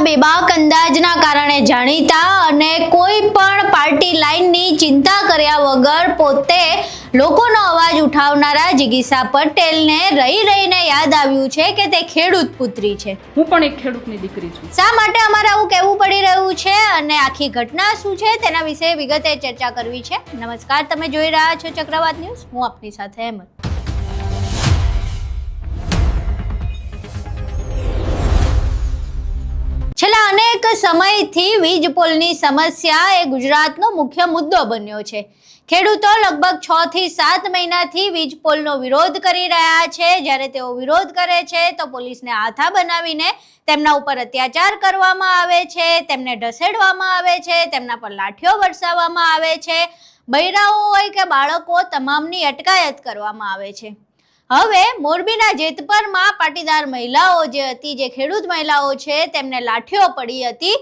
બેબાક અંદાજના કારણે જાણીતા અને કોઈ પણ પાર્ટી લાઇનની ચિંતા કર્યા વગર પોતે લોકોનો અવાજ ઉઠાવનારા જિગીસા પટેલને રહીને યાદ આવ્યું છે કે તે ખેડૂત પુત્રી છે। હું પણ એક ખેડૂતની દીકરી છું। શા માટે અમારે આવું કહેવું પડી રહ્યું છે અને આખી ઘટના શું છે તેના વિશે વિગતે ચર્ચા કરવી છે। નમસ્કાર, તમે જોઈ રહ્યા છો ચક્રવાત ન્યૂઝ, હું આપની સાથે અહેમદ। છેલ્લા અનેક સમયથી વીજ પોલની સમસ્યા એ ગુજરાતનો મુખ્ય મુદ્દો બન્યો છે। ખેડૂતો લગભગ 6 થી 7 મહિનાથી વીજ પોલનો વિરોધ કરી રહ્યા છે। જ્યારે તેઓ વિરોધ કરે છે તો પોલીસને આથા બનાવીને તેમના ઉપર અત્યાચાર કરવામાં આવે છે, તેમને ઢસેડવામાં આવે છે, તેમના પર લાઠીઓ વરસાવવામાં આવે છે, બૈરાઓ હોય કે બાળકો તમામની અટકાયત કરવામાં આવે છે। હવે મોરબીના જેતપરમાં પાટીદાર મહિલાઓ જે હતી, જે ખેડૂત મહિલાઓ છે, તેમને લાઠીઓ પડી હતી,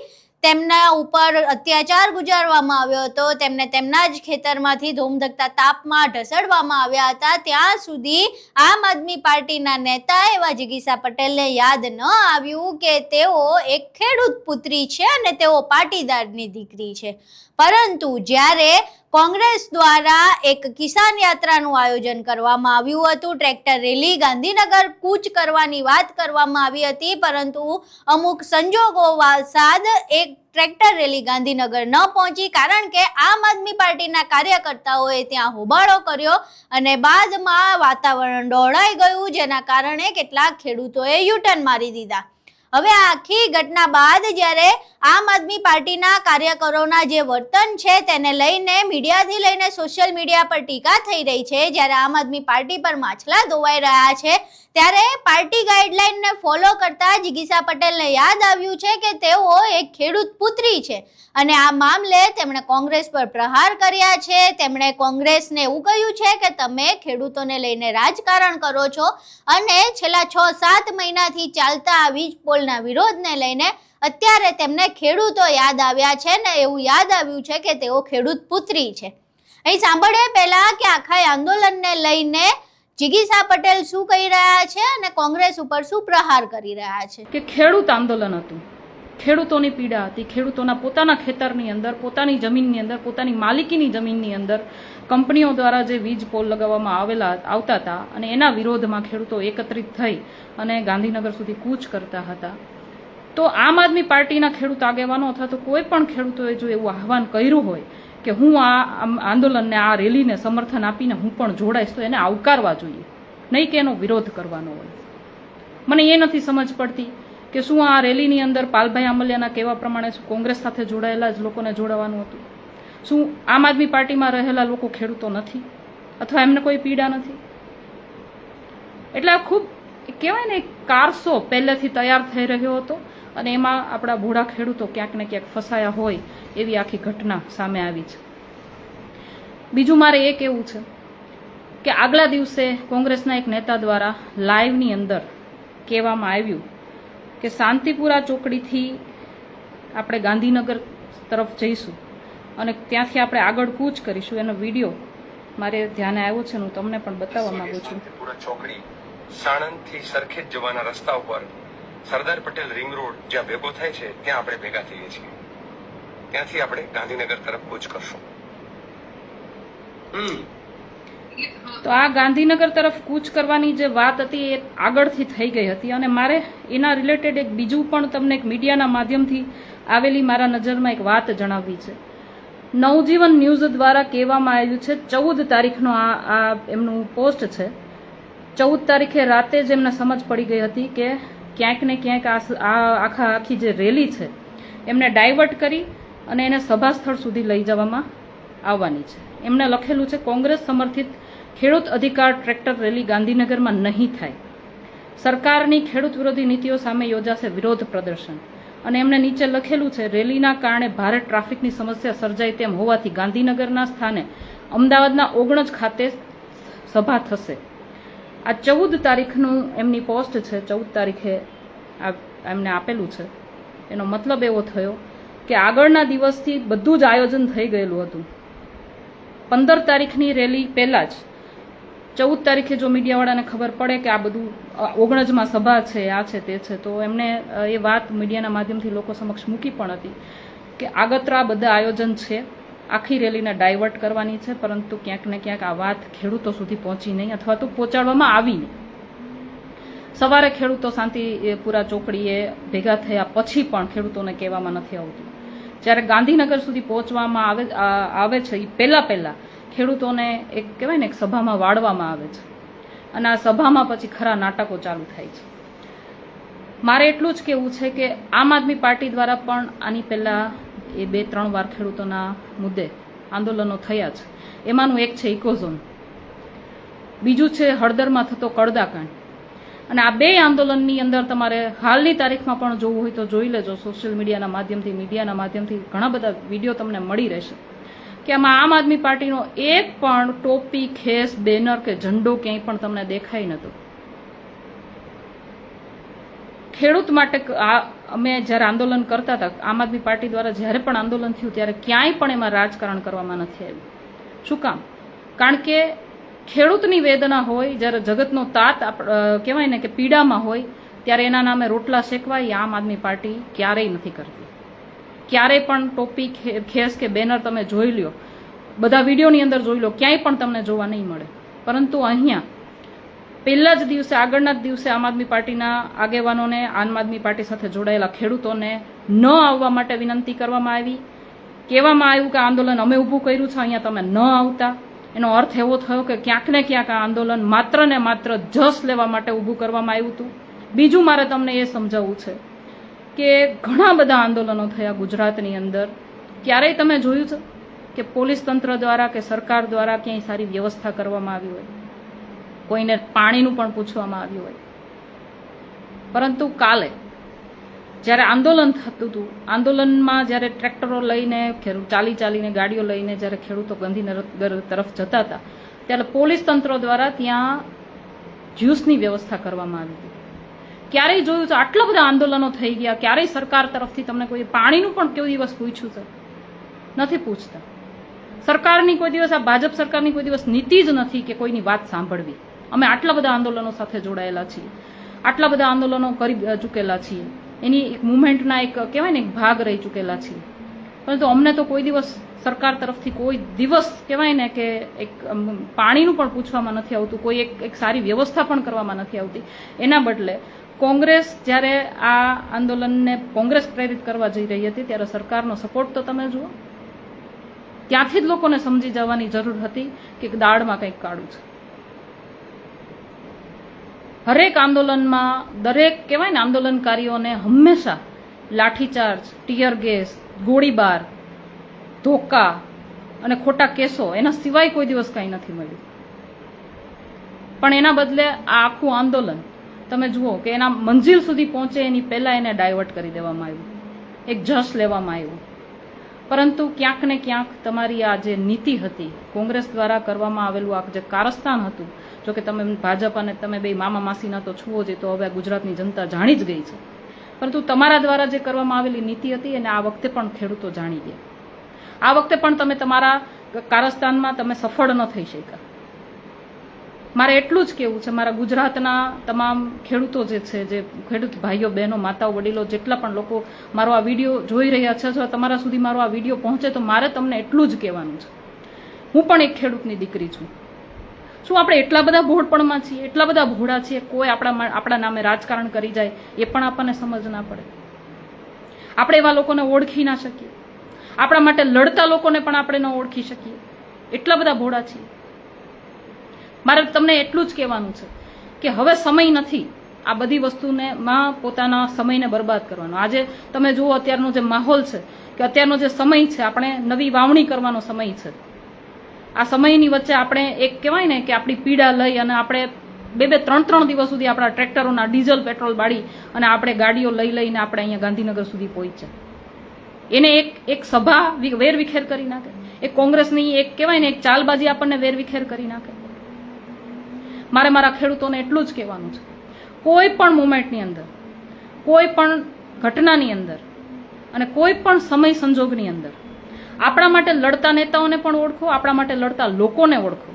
તેમના ઉપર અત્યાચાર ગુજારવામાં આવ્યો હતો, તેમને તેમના જ ખેતરમાંથી ધોમધકતા તાપમાં ઢસડવામાં આવ્યા હતા। ત્યાં સુધી આમ આદમી પાર્ટીના નેતા એવા જિગીસા પટેલને યાદ ન આવ્યું કે તેઓ એક ખેડૂત પુત્રી છે અને તેઓ પાટીદારની દીકરી છે। પરંતુ જ્યારે કોંગ્રેસ દ્વારા એક કિસાન યાત્રાનું આયોજન કરવામાં આવ્યું હતું, ટ્રેક્ટર રેલી ગાંધીનગર કૂચ કરવાની વાત કરવામાં આવી હતી, પરંતુ અમુક સંજોગો વસાદ એક ટ્રેક્ટર રેલી ગાંધીનગર ન પહોંચી, કારણ કે આમ આદમી પાર્ટીના કાર્યકર્તાઓએ ત્યાં હોબાળો કર્યો અને બાદમાં વાતાવરણ ડહોળાઈ ગયું, જેના કારણે કેટલાક ખેડૂતોએ યુટર્ન મારી દીધા। હવે આ આખી ઘટના બાદ જ્યારે આમ આદમી પાર્ટીના કાર્યકરોના જે વર્તન છે તેને લઈને મીડિયાથી લઈને સોશિયલ મીડિયા પર ટીકા થઈ રહી છે, જ્યારે આમ આદમી પાર્ટી પર માછલા ધોવાઈ રહ્યા છે, ત્યારે પાર્ટી ગાઈડલાઈનને ફોલો કરતા જિગીસા પટેલને યાદ આવ્યું છે કે તેઓ એક ખેડૂત પુત્રી છે અને આ મામલે તેમણે કોંગ્રેસ પર પ્રહાર કર્યા છે। તેમણે કોંગ્રેસને એવું કહ્યું છે કે તમે ખેડૂતોને લઈને રાજકારણ કરો છો અને છેલ્લા 6-7 મહિનાથી ચાલતા આ વીજ પોલના વિરોધને લઈને અત્યારે તેમને ખેડૂતો યાદ આવ્યા છે ને એવું યાદ આવ્યું છે કે તેઓ ખેડૂત પુત્રી છે। અહીં સાંભળીએ પહેલા કે આખા આંદોલનને લઈને જિગીસા પટેલ શું કહી રહ્યા છે અને કોંગ્રેસ ઉપર શું પ્રહાર કરી રહ્યા છે। કે ખેડૂત આંદોલન હતું, ખેડૂતોની પીડા હતી, ખેડૂતોના પોતાના ખેતરની અંદર, પોતાની જમીનની અંદર, પોતાની માલિકીની જમીનની અંદર કંપનીઓ દ્વારા જે વીજ પોલ લગાવવામાં આવતા હતા અને એના વિરોધમાં ખેડૂતો એકત્રિત થઈ અને ગાંધીનગર સુધી કૂચ કરતા હતા। તો આમ આદમી પાર્ટીના ખેડૂત આગેવાનો અથવા તો કોઈ પણ ખેડૂતોએ જો એવું આહવાન કર્યું હોય કે હું આ આંદોલનને, આ રેલીને સમર્થન આપીને હું પણ જોડાઈશ, તો એને આવકારવા જોઈએ, નહીં કે એનો વિરોધ કરવાનો હોય। મને એ નથી સમજ પડતી કે શું આ રેલીની અંદર પાલભાઈ આંબલિયાના કહેવા પ્રમાણે શું કોંગ્રેસ સાથે જોડાયેલા જ લોકોને જોડાવાનું હતું? શું આમ આદમી પાર્ટીમાં રહેલા લોકો ખેડૂતો નથી અથવા એમને કોઈ પીડા નથી? એટલે આ ખૂબ કહેવાય ને, કારસો પહેલેથી તૈયાર થઈ રહ્યો હતો અને એમાં આપણા ભોળા ખેડૂતો ક્યાંક ને ક્યાંક ફસાયા હોય એવી આખી ઘટના સામે આવી છે। બીજું મારે એ કહેવું છે કે આગલા દિવસે કોંગ્રેસના એક નેતા દ્વારા લાઈવની અંદર કહેવામાં આવ્યું કે શાંતિપુરા ચોકડીથી આપણે ગાંધીનગર તરફ જઈશું અને ત્યાંથી આપણે આગળ કૂચ કરીશું। એનો વિડીયો મારે ધ્યાને આવ્યો છે, હું તમને પણ બતાવવા માંગુ છું। શાંતિપુરા ચોકડી સાણંદથી સરખેજ જવાના રસ્તા ઉપર સરદાર પટેલ રિંગ રોડ જ્યાં ભેગો થાય છે ત્યાં આપણે ભેગા થઈએ છીએ, ત્યાંથી આપણે ગાંધીનગર તરફ કૂચ કરશું। તો આ ગાંધીનગર તરફ કૂચ કરવાની જે વાત હતી એ આગળથી થઈ ગઈ હતી અને મારે એના રિલેટેડ એક બીજું પણ તમને એક મીડિયાના માધ્યમથી આવેલી મારા નજરમાં એક વાત જણાવવી છે। નવજીવન ન્યૂઝ દ્વારા કહેવામાં આવ્યું છે, 14 તારીખનો આ એમનું પોસ્ટ છે, 14 તારીખે રાતે જ એમને સમજ પડી ગઈ હતી કે ક્યાંક ને ક્યાંક આખી જે રેલી છે એમને ડાયવર્ટ કરી અને એને સભા સ્થળ સુધી લઈ જવામાં આવવાની છે। એમને લખેલું છે, કોંગ્રેસ સમર્થિત ખેડૂત અધિકાર ટ્રેક્ટર રેલી ગાંધીનગરમાં નહીં થાય, સરકારની ખેડૂત વિરોધી નીતિઓ સામે યોજાશે વિરોધ પ્રદર્શન। અને એમને નીચે લખેલું છે, રેલીના કારણે ભારે ટ્રાફિકની સમસ્યા સર્જાય તેમ હોવાથી ગાંધીનગરના સ્થાને અમદાવાદના ઓગણજ ખાતે સભા થશે। આ 14 તારીખનું એમની પોસ્ટ છે, 14 તારીખે એમને આપેલું છે। એનો મતલબ એવો થયો કે આગળના દિવસથી બધું જ આયોજન થઈ ગયેલું હતું। 15 તારીખની રેલી પહેલા જ 14 તારીખે જો મીડિયાવાળાને ખબર પડે કે આ બધું ઓગણજમાં સભા છે, આ છે તે છે, તો એમને એ વાત મીડિયાના માધ્યમથી લોકો સમક્ષ મૂકી પણ હતી કે આગતરા બધા આયોજન છે, આખી રેલીને ડાયવર્ટ કરવાની છે, પરંતુ ક્યાંક ને ક્યાંક આ વાત ખેડૂતો સુધી પહોંચી નહીં અથવા તો પહોંચાડવામાં આવી નહીં. સવારે ખેડૂતો શાંતિપુરા ચોકડીએ ભેગા થયા પછી પણ ખેડૂતોને કહેવામાં નથી આવતું. જ્યારે ગાંધીનગર સુધી પહોંચવામાં આવે છે એ પહેલા ખેડૂતોને એક કહેવાય ને એક સભામાં વાળવામાં આવે છે અને આ સભામાં પછી ખરા નાટકો ચાલુ થાય છે. મારે એટલું જ કહેવું છે કે આમ આદમી પાર્ટી દ્વારા પણ આની પહેલા એ 2-3 વાર ખેડૂતોના મુદ્દે આંદોલનો થયા છે. એમાંનું એક છે ઇકોઝોન, બીજું છે હળદરમાં થતો કડદાકાંડ. અને આ 2 આંદોલનની અંદર તમારે હાલની તારીખમાં પણ જોવું હોય તો જોઈ લેજો. સોશિયલ મીડિયાના માધ્યમથી, મીડિયાના માધ્યમથી ઘણા બધા વિડીયો તમને મળી રહેશે કે આમાં આમ આદમી પાર્ટીનો એક પણ ટોપી, ખેસ, બેનર કે ઝંડો ક્યાંય પણ તમને દેખાય નતો. ખેડૂત માટે અમે જ્યારે આંદોલન કરતા હતા, આમ આદમી પાર્ટી દ્વારા જ્યારે પણ આંદોલન થયું ત્યારે ક્યાંય પણ એમાં રાજકારણ કરવામાં નથી આવ્યું. શું કામ? કારણ કે ખેડૂતની વેદના હોય, જ્યારે જગતનો તાત કહેવાય ને કે પીડામાં હોય, ત્યારે એના નામે રોટલા શેકવાય આમ આદમી પાર્ટી ક્યારેય નથી કરતી. ક્યારેય પણ ટોપી, ખેસ કે બેનર તમે જોઈ લ્યો, બધા વિડીયોની અંદર જોઈ લો, ક્યાંય પણ તમને જોવા નહીં મળે. પરંતુ અહીંયા પહેલા જ દિવસે, આગળના જ દિવસે આમ આદમી પાર્ટીના આગેવાનોને, આમ આદમી પાર્ટી સાથે જોડાયેલા ખેડૂતોને ન આવવા માટે વિનંતી કરવામાં આવી. કહેવામાં આવ્યું કે આંદોલન અમે ઊભું કર્યું છે, અહીંયા તમે ન આવતા. એનો અર્થ એવો થયો કે ક્યાંક ને ક્યાંક આ આંદોલન માત્ર ને માત્ર જસ લેવા માટે ઊભું કરવામાં આવ્યું હતું. બીજું મારે તમને એ સમજાવવું છે કે ઘણા બધા આંદોલનો થયા ગુજરાતની અંદર. ક્યારેય તમે જોયું છે કે પોલીસ તંત્ર દ્વારા કે સરકાર દ્વારા ક્યાંય સારી વ્યવસ્થા કરવામાં આવી હોય, કોઈને પાણીનું પણ પૂછવામાં આવ્યું હોય? પરંતુ કાલે જ્યારે આંદોલન થતું હતું, આંદોલનમાં જ્યારે ટ્રેક્ટરો લઈને, ચાલીને ગાડીઓ લઈને જ્યારે ખેડૂતો ગાંધીનગર તરફ જતા હતા, ત્યારે પોલીસ તંત્ર દ્વારા ત્યાં જ્યુસની વ્યવસ્થા કરવામાં આવી હતી. ક્યારેય જોયું છે આટલા બધા આંદોલનો થઈ ગયા, ક્યારેય સરકાર તરફથી તમને કોઈ પાણીનું પણ કોઈ દિવસ પૂછ્યું છે? નથી પૂછતા. સરકારની કોઈ દિવસ, આ ભાજપ સરકારની કોઈ દિવસ નીતિ જ નથી કે કોઈની વાત સાંભળવી. અમે આટલા બધા આંદોલનો સાથે જોડાયેલા છીએ, આટલા બધા આંદોલનો કરી ચૂકેલા છીએ, એની એક મુવમેન્ટના એક કહેવાય ને એક ભાગ રહી ચૂકેલા છીએ. પરંતુ અમને તો કોઈ દિવસ સરકાર તરફથી કોઈ દિવસ કહેવાય ને કે એક પાણીનું પણ પૂછવામાં નથી આવતું, કોઈ એક સારી વ્યવસ્થા પણ કરવામાં નથી આવતી. એના બદલે કોંગ્રેસ જ્યારે આ આંદોલનને કોંગ્રેસ પ્રેરિત કરવા જઈ રહી હતી ત્યારે સરકારનો સપોર્ટ તો તમે જુઓ. ત્યાંથી જ લોકોને સમજી જવાની જરૂર હતી કે દાળમાં કંઈક કાળું છે. હરેક આંદોલનમાં દરેક કહેવાય ને આંદોલનકારીઓને હંમેશા લાઠીચાર્જ, ટીયર ગેસ, ગોળીબાર, ધોકા અને ખોટા કેસો, એના સિવાય કોઈ દિવસ કાંઈ નથી મળ્યું. પણ એના બદલે આ આખું આંદોલન તમે જુઓ કે એના મંજિલ સુધી પહોંચે એની પહેલા એને ડાયવર્ટ કરી દેવામાં આવ્યું, એક જશ લેવામાં આવ્યું. પરંતુ ક્યાંક ને ક્યાંક તમારી આ જે નીતિ હતી, કોંગ્રેસ દ્વારા કરવામાં આવેલું આ જે કારસ્તાન હતું, જો કે તમે ભાજપ અને તમે બે મામા માસીના તો છુઓ જ, તો હવે ગુજરાતની જનતા જાણી જ ગઈ છે. પરંતુ તમારા દ્વારા જે કરવામાં આવેલી નીતિ હતી એને આ વખતે પણ ખેડૂતો જાણી ગયા. આ વખતે પણ તમે તમારા કારસ્તાનમાં તમે સફળ ન થઈ શક્યા. મારે એટલું જ કહેવું છે, મારા ગુજરાતના તમામ ખેડૂતો જે છે, જે ખેડૂત ભાઈઓ, બહેનો, માતાઓ, વડીલો, જેટલા પણ લોકો મારો આ વિડીયો જોઈ રહ્યા છે, જો તમારા સુધી મારો આ વિડીયો પહોંચે તો મારે તમને એટલું જ કહેવાનું છે, હું પણ એક ખેડૂતની દીકરી છું. શું આપણે એટલા બધા ભોળપણમાં છીએ, એટલા બધા ભોળા છીએ, કોઈ આપણા નામે રાજકારણ કરી જાય એ પણ આપણને સમજ ના પડે? આપણે એવા લોકોને ઓળખી ના શકીએ? આપણા માટે લડતા લોકોને પણ આપણે ન ઓળખી શકીએ? એટલા બધા ભોળા છીએ. મારે તમને એટલું જ કહેવાનું છે કે હવે સમય નથી આ બધી વસ્તુને માં પોતાના સમયને બરબાદ કરવાનો. આજે તમે જુઓ અત્યારનો જે માહોલ છે, કે અત્યારનો જે સમય છે, આપણે નવી વાવણી કરવાનો સમય છે. આ સમયની વચ્ચે આપણે એક કહેવાય ને કે આપણી પીડા લઈ અને આપણે 2-3 દિવસ સુધી આપણા ટ્રેક્ટરોના ડીઝલ, પેટ્રોલ બાળી અને આપણે ગાડીઓ લઈને આપણે અહીંયા ગાંધીનગર સુધી પહોંચ્યા. એને એક સભા વેરવિખેર કરી નાખે, એક કોંગ્રેસની એક કહેવાય ને એક ચાલબાજી આપણને વેરવિખેર કરી નાખે. મારે મારા ખેડૂતોને એટલું જ કહેવાનું છે, કોઈ પણ મુવમેન્ટની અંદર, કોઈ પણ ઘટનાની અંદર અને કોઈ પણ સમય સંજોગની અંદર આપણા માટે લડતા નેતાઓને પણ ઓળખો, આપણા માટે લડતા લોકોને ઓળખો.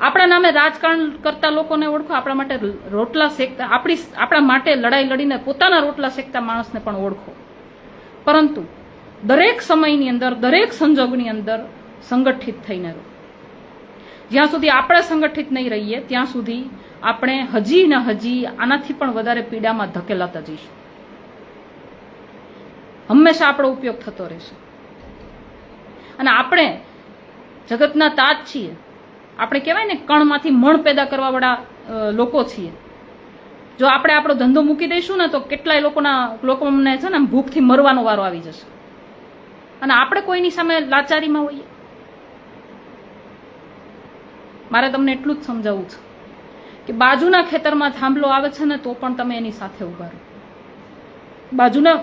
આપણા નામે રાજકારણ કરતા લોકોને ઓળખો, આપણા માટે રોટલા શેકતા, આપણા માટે લડાઈ લડીને પોતાના રોટલા શેકતા માણસને પણ ઓળખો. પરંતુ દરેક સમયની અંદર, દરેક સંજોગની અંદર સંગઠિત થઈને રહો. જ્યાં સુધી આપણે સંગઠિત નહીં રહીએ ત્યાં સુધી આપણે હજી ને હજી આનાથી પણ વધારે પીડામાં ધકેલાતા જઈશું. હંમેશા આપણો ઉપયોગ થતો રહેશે. અને આપણે જગતના તાજ છીએ. આપણે કહેવાય ને કણમાંથી મણ પેદા કરવા વાળા લોકો છીએ. જો આપણે આપણો ધંધો મૂકી દઈશું ને તો કેટલાય લોકોને છે ને ભૂખથી મરવાનો વારો આવી જશે. અને આપણે કોઈની સામે લાચારીમાં હોઈએ. મારે તમને એટલું જ સમજાવવું છે કે બાજુના ખેતરમાં થાંભલો આવે છે ને તો પણ તમે એની સાથે ઉભા રહો. બાજુના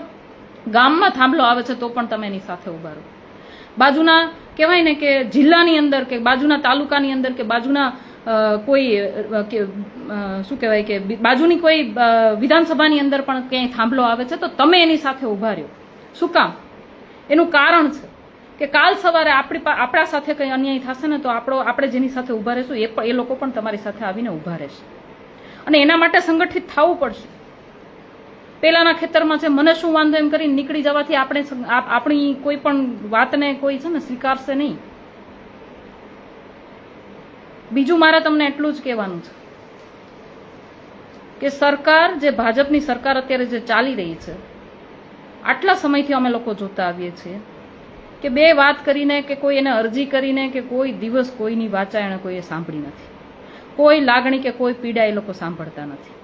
ગામમાં થાંભલો આવે છે તો પણ તમે એની સાથે ઉભા રહો. બાજુના કહેવાય ને કે જિલ્લાની અંદર કે બાજુના તાલુકાની અંદર કે બાજુના કોઈ શું કહેવાય કે બાજુની કોઈ વિધાનસભાની અંદર પણ ક્યાંય થાંભલો આવે છે તો તમે એની સાથે ઉભા રહ્યો. શું કામ? એનું કારણ છે કે કાલ સવારે આપણા સાથે કંઈ અન્યાય થશે ને તો આપણે જેની સાથે ઉભા રહીશું એ લોકો પણ તમારી સાથે આવીને ઉભા રહેશે. અને એના માટે સંગઠિત થવું પડશે. પેલાના ખેતરમાં છે મને શું વાંધો એમ કરીને નીકળી જવાથી આપણી કોઈ પણ વાતને કોઈ છે ને સ્વીકારશે નહીં. બીજું મારે તમને એટલું જ કહેવાનું છે કે સરકાર, જે ભાજપની સરકાર અત્યારે જે ચાલી રહી છે, આટલા સમયથી અમે લોકો જોતા આવીએ છીએ કે બે વાત કરીને કે કોઈ એને અરજી કરીને કે કોઈ દિવસ કોઈની વાચા એણે કોઈએ સાંભળી નથી. કોઈ લાગણી કે કોઈ પીડા એ લોકો સાંભળતા નથી.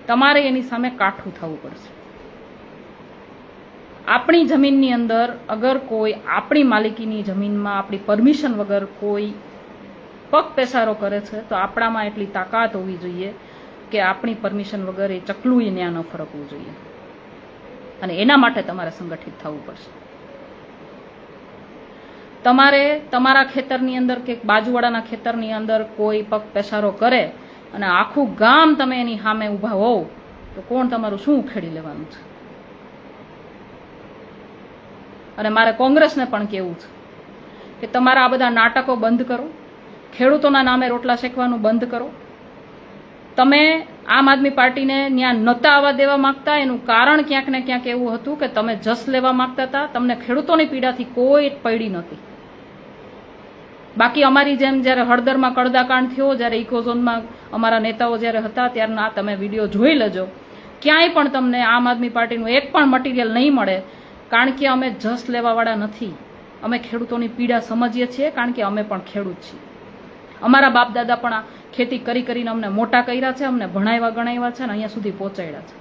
તમારે એની સામે કાઠું થવું પડશે. આપણી જમીનની અંદર અગર કોઈ આપણી માલિકીની જમીનમાં આપણી પરમિશન વગર કોઈ પગ પેસારો કરે છે તો આપણામાં એટલી તાકાત હોવી જોઈએ કે આપણી પરમિશન વગર એ ચકલું ત્યાં ન ફરકવું જોઈએ. અને એના માટે તમારે સંગઠિત થવું પડશે. તમારે તમારા ખેતરની અંદર કે બાજુવાળાના ખેતરની અંદર કોઈ પગ પેસારો કરે અને આખું ગામ તમે એની સામે ઊભા હોવ તો કોણ તમારું શું ઉખેડી લેવાનું છે? અને મારે કોંગ્રેસને પણ કહેવું છે કે તમારા આ બધા નાટકો બંધ કરો. ખેડૂતોના નામે રોટલા શેકવાનું બંધ કરો. તમે આમ આદમી પાર્ટીને ત્યાં નહોતા આવવા દેવા માંગતા. એનું કારણ ક્યાંક ને ક્યાંક એવું હતું કે તમે જસ લેવા માંગતા હતા. તમને ખેડૂતોની પીડાથી કોઈ પડી નહોતી. બાકી અમારી જેમ જ્યારે હળદરમાં કડદાકાંડ થયો, જ્યારે ઇકોઝોનમાં અમારા નેતાઓ જ્યારે હતા ત્યારના તમે વિડીયો જોઈ લેજો. ક્યાંય પણ તમને આમ આદમી પાર્ટીનું એક પણ મટીરિયલ નહીં મળે. કારણ કે અમે જસ લેવાવાળા નથી. અમે ખેડૂતોની પીડા સમજીએ છીએ કારણ કે અમે પણ ખેડૂત છીએ. અમારા બાપ દાદા પણ આ ખેતી કરી કરીને અમને મોટા કર્યા છે, અમને ભણાવ્યા ગણાવ્યા છે અને અહીંયા સુધી પહોંચાડ્યા છે.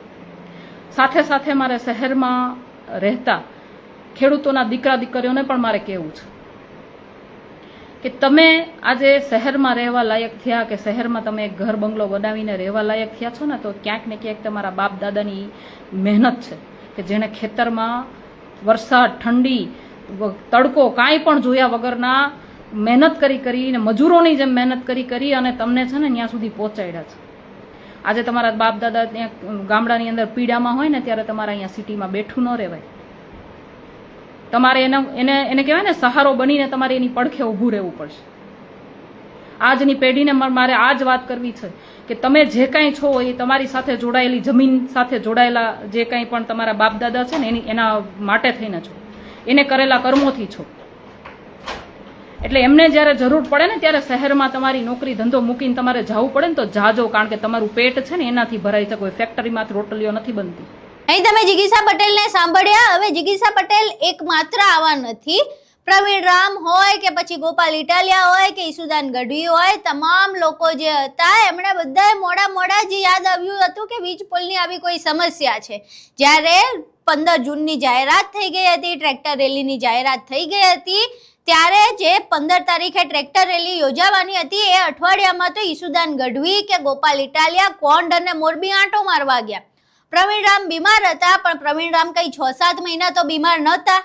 સાથે સાથે મારે શહેરમાં રહેતા ખેડૂતોના દીકરા દીકરીઓને પણ મારે કહેવું છે કે તમે આજે શહેરમાં રહેવા લાયક થયા કે શહેરમાં તમે એક ઘર બંગલો બનાવીને રહેવા લાયક થયા છો ને તો ક્યાંક ને ક્યાંક તમારા બાપ દાદાની મહેનત છે કે જેણે ખેતરમાં વરસાદ, ઠંડી, તડકો કાંઈ પણ જોયા વગરના મહેનત કરીને મજૂરોની જેમ મહેનત કરી અને તમને છે ને ત્યાં સુધી પહોંચાડ્યા છે. આજે તમારા બાપ દાદા ત્યાં ગામડાની અંદર પીડામાં હોય ને ત્યારે તમારે અહીંયા સિટીમાં બેઠું ન રહેવાય. તમારે એને કહેવાય ને સહારો બનીને તમારે એની પડખે ઊભું રહેવું પડશે. આજની પેઢીને મારે આ જ વાત કરવી છે કે તમે જે કાંઈ છો એ તમારી સાથે જોડાયેલી જમીન સાથે જોડાયેલા જે કાંઈ પણ તમારા બાપ દાદા છે ને એના માટે થઈને છો, એને કરેલા કર્મોથી છો. એટલે એમને જ્યારે જરૂર પડે ને ત્યારે શહેરમાં તમારી નોકરી ધંધો મૂકીને તમારે જવું પડે ને તો જાજો. કારણ કે તમારું પેટ છે ને એનાથી ભરાય છે. કોઈ ફેક્ટરીમાંથી રોટલીઓ નથી બનતી. અહીં તમે જિગીષા પટેલને સાંભળ્યા. હવે જિગીષા પટેલ એકમાત્ર આવા નથી. પ્રવીણ રામ હોય કે પછી ગોપાલ ઇટાલિયા હોય કે ઈસુદાન ગઢવી હોય, તમામ લોકો જે હતા એમણે બધાએ મોડા જ યાદ આવ્યું હતું કે વીજ પોલની આવી કોઈ સમસ્યા છે. જ્યારે 15 જૂનની જાહેરાત થઈ ગઈ હતી, ટ્રેક્ટર રેલીની જાહેરાત થઈ ગઈ હતી, ત્યારે જે 15 તારીખે ટ્રેક્ટર રેલી યોજાવાની હતી એ અઠવાડિયામાં તો ઈસુદાન ગઢવી કે ગોપાલ ઇટાલિયા કોંડ અને મોરબી આંટો મારવા ગયા. પ્રવીણ રામ બીમાર હતા, પણ પ્રવીણ રામ કઈ 6-7 મહિના તો બીમાર નહોતા.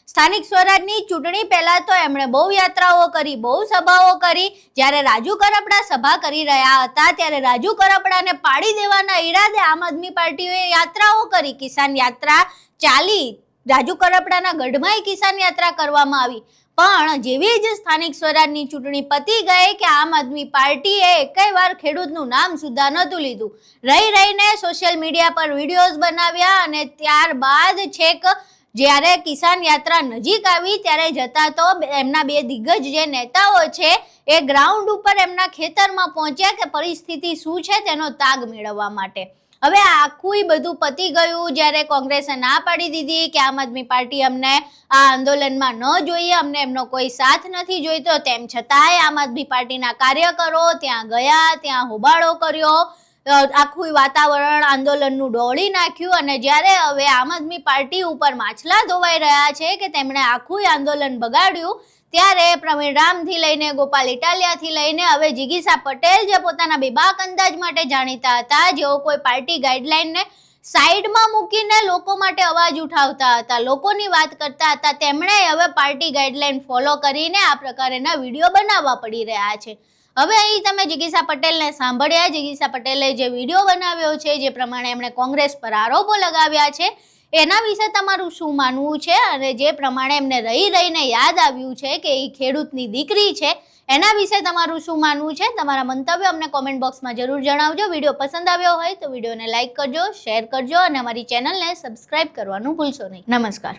સ્થાનિક સ્વરાજની ચૂંટણી પહેલા તો એમણે બહુ યાત્રાઓ કરી, બહુ સભાઓ કરી. જ્યારે રાજુ કરપડા સભા કરી રહ્યા હતા ત્યારે રાજુ કરપડાને પાડી દેવાના ઈરાદે આમ આદમી પાર્ટીએ યાત્રાઓ કરી. કિસાન યાત્રા ચાલી, રાજુ કરપડાના ગઢમાં કિસાન યાત્રા કરવામાં આવી. પણ જેવી જ સ્થાનિક સ્વરાજની ચૂંટણી પતી ગઈ કે આમ આદમી પાર્ટીએ એકેય વાર ખેડૂતનું નામ સુદ્ધા નહોતું લીધું. રહીને સોશિયલ મીડિયા પર વિડીયોઝ બનાવ્યા અને ત્યારબાદ છેક જ્યારે કિસાન યાત્રા નજીક આવી ત્યારે જતા તો એમના બે દિગ્ગજ જે નેતાઓ છે એ ગ્રાઉન્ડ ઉપર એમના ખેતરમાં પહોંચ્યા કે પરિસ્થિતિ શું છે તેનો તાગ મેળવવા માટે. હવે આખું બધું પતી ગયું જ્યારે કોંગ્રેસે ના પાડી દીધી કે આમ આદમી પાર્ટી અમને આ આંદોલનમાં ન જોઈએ, અમને એમનો કોઈ સાથ નથી જોઈતો, તેમ છતાંય આમ આદમી પાર્ટીના કાર્યકરો ત્યાં ગયા, ત્યાં હોબાળો કર્યો, આખું વાતાવરણ આંદોલનનું ડોળી નાખ્યું. અને જ્યારે હવે આમ આદમી પાર્ટી ઉપર માછલા ધોવાઈ રહ્યા છે કે તેમણે આખું આંદોલન બગાડ્યું, ત્યારે પ્રવીણ રામથી લઈને ગોપાલ ઇટાલિયાથી લઈને હવે જિગીસા પટેલ જે પોતાના બેબાક અંદાજ માટે જાણીતા હતા, જેઓ કોઈ પાર્ટી ગાઈડલાઈનને સાઈડમાં મૂકીને લોકો માટે અવાજ ઉઠાવતા હતા, લોકોની વાત કરતા હતા, તેમણે હવે પાર્ટી ગાઈડલાઈન ફોલો કરીને આ પ્રકારના વિડીયો બનાવવા પડી રહ્યા છે. હવે અહીં તમે જિગીસા પટેલને સાંભળ્યા. જિગીસા પટેલે જે વિડીયો બનાવ્યો છે, જે પ્રમાણે એમણે કોંગ્રેસ પર આરોપો લગાવ્યા છે, એના વિશે તમારું શું માનવું છે? અને જે પ્રમાણે એમને રહીને યાદ આવ્યું છે કે એ ખેડૂતની દીકરી છે, એના વિશે તમારું શું માનવું છે? તમારા મંતવ્ય અમને કોમેન્ટ બોક્સમાં જરૂર જણાવજો. વિડીયો પસંદ આવ્યો હોય તો વિડીયોને લાઇક કરજો, શેર કરજો અને અમારી ચેનલને સબસ્ક્રાઇબ કરવાનું ભૂલશો નહીં. નમસ્કાર.